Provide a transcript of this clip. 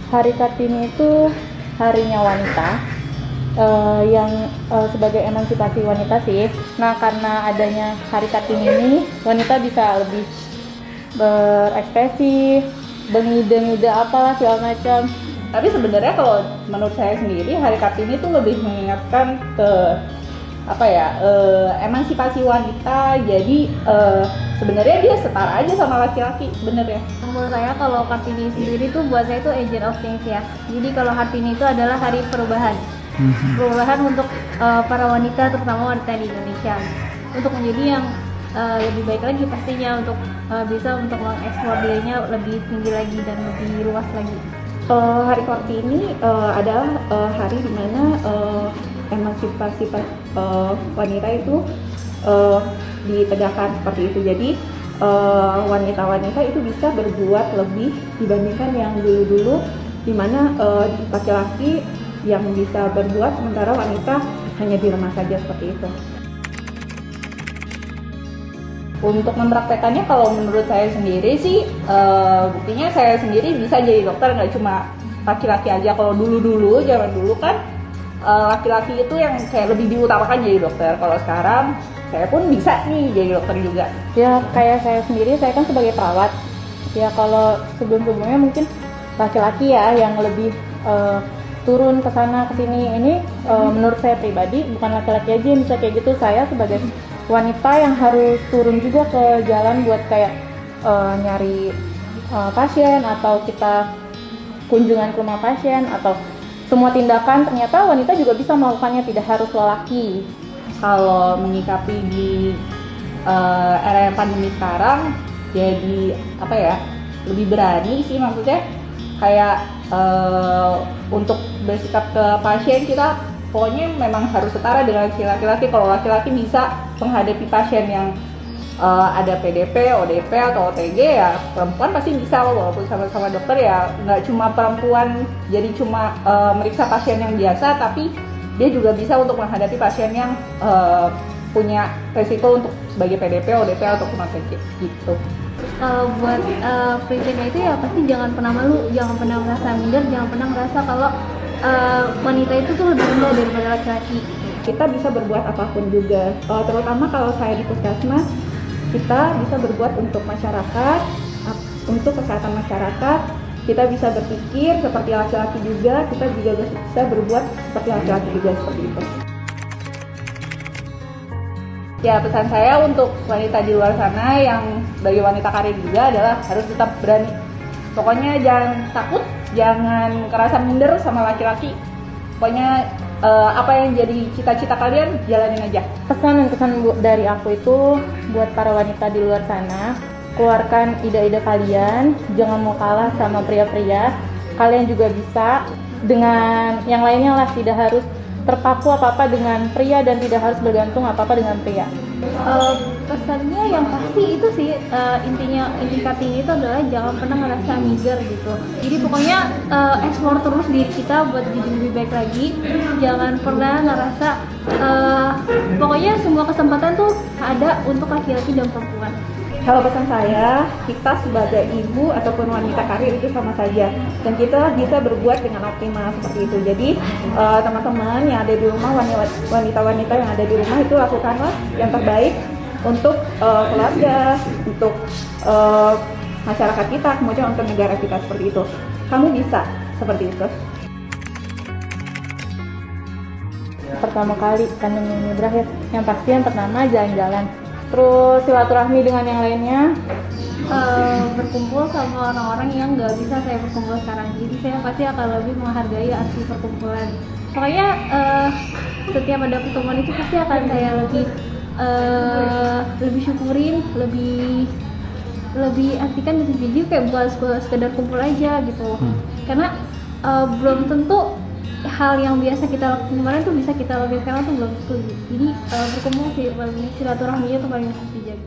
Hari Kartini itu harinya wanita, yang sebagai emansipasi wanita sih. Nah, karena adanya Hari Kartini ini, wanita bisa lebih berekspresi, mengide-ngide apalah segala macam. Tapi sebenarnya kalau menurut saya sendiri Hari Kartini itu lebih mengingatkan ke emansipasi wanita. Jadi sebenarnya dia setara aja sama laki-laki sebenarnya. Menurut saya kalau Kartini sendiri tuh buat saya itu agent of change ya. Jadi kalau Kartini itu adalah hari perubahan. Perubahan untuk para wanita, terutama wanita di Indonesia. Untuk menjadi yang lebih baik lagi pastinya, untuk bisa untuk mengeksplor dirinya lebih tinggi lagi dan lebih luas lagi. Hari Kartini adalah hari dimana emansipasi wanita itu ditegakkan seperti itu. Jadi wanita-wanita itu bisa berbuat lebih dibandingkan yang dulu-dulu, dimana laki-laki yang bisa berbuat sementara wanita hanya di rumah saja seperti itu. Untuk mempraktekannya, kalau menurut saya sendiri sih buktinya saya sendiri bisa jadi dokter, nggak cuma laki-laki aja. Kalau dulu zaman dulu kan laki-laki itu yang kayak lebih diutamakan jadi dokter. Kalau sekarang saya pun bisa nih jadi dokter juga. Ya kayak saya sendiri, saya kan sebagai perawat. Ya kalau sebelum-sebelumnya mungkin laki-laki ya yang lebih turun ke sana ke sini. Ini menurut saya pribadi bukan laki-laki aja yang bisa kayak gitu. Saya sebagai wanita yang harus turun juga ke jalan buat kayak nyari pasien, atau kita kunjungan ke rumah pasien, atau semua tindakan ternyata wanita juga bisa melakukannya, tidak harus lelaki. Kalau menyikapi di era yang pandemi sekarang, jadi lebih berani sih, maksudnya kayak untuk bersikap ke pasien kita pokoknya memang harus setara dengan laki-laki. Kalau laki-laki bisa menghadapi pasien yang ada PDP, ODP atau OTG, ya perempuan pasti bisa, walaupun sama-sama dokter ya nggak cuma perempuan jadi cuma meriksa pasien yang biasa, tapi dia juga bisa untuk menghadapi pasien yang punya resiko untuk sebagai PDP, ODP ataupun OTG gitu. Buat prinsipnya itu ya pasti jangan pernah malu, jangan pernah merasa minder, jangan pernah merasa kalau wanita itu tuh lebih rendah daripada laki-laki. Kita bisa berbuat apapun juga, terutama kalau saya di puskesmas, kita bisa berbuat untuk masyarakat, untuk kesehatan masyarakat. Kita bisa berpikir seperti laki-laki juga, kita juga bisa berbuat seperti laki-laki juga, seperti itu. Ya, pesan saya untuk wanita di luar sana yang sebagai wanita karir juga adalah harus tetap berani. Pokoknya jangan takut, jangan kerasa minder sama laki-laki. Pokoknya apa yang jadi cita-cita kalian, jalanin aja. Pesan dan kesan dari aku itu buat para wanita di luar sana, keluarkan ide-ide kalian, jangan mau kalah sama pria-pria. Kalian juga bisa dengan yang lainnya lah, tidak harus terpaku apa-apa dengan pria dan tidak harus bergantung apa-apa dengan pria. Pesannya yang pasti itu sih, inti Kartini itu adalah jangan pernah ngerasa minder gitu. Jadi pokoknya explore terus diri kita buat jadi lebih baik lagi. Jangan pernah ngerasa pokoknya semua kesempatan tuh ada untuk laki-laki dan perempuan. Kalau pesan saya, kita sebagai ibu ataupun wanita karir itu sama saja, dan kita bisa berbuat dengan optimal seperti itu. Jadi teman-teman yang ada di rumah, wanita-wanita yang ada di rumah itu lakukanlah yang terbaik untuk keluarga, untuk masyarakat kita, kemudian untuk negara kita, seperti itu. Kamu bisa seperti itu. Pertama kali pandemi ini berakhir, yang pasti yang pertama jalan-jalan. Terus silaturahmi dengan yang lainnya, berkumpul sama orang-orang yang nggak bisa saya berkumpul sekarang. Jadi saya pasti akan lebih menghargai arti perkumpulan. Pokoknya setiap ada pertemuan itu pasti akan saya lebih syukurin, lebih artikan gitu. Jadi kayak bukan sekedar kumpul aja gitu. Karena belum tentu hal yang biasa kita lakukan kemarin tuh bisa kita lakukan sekarang tuh belum tentu. Jadi berkumpul sih, silaturahminya tuh paling harus dijaga.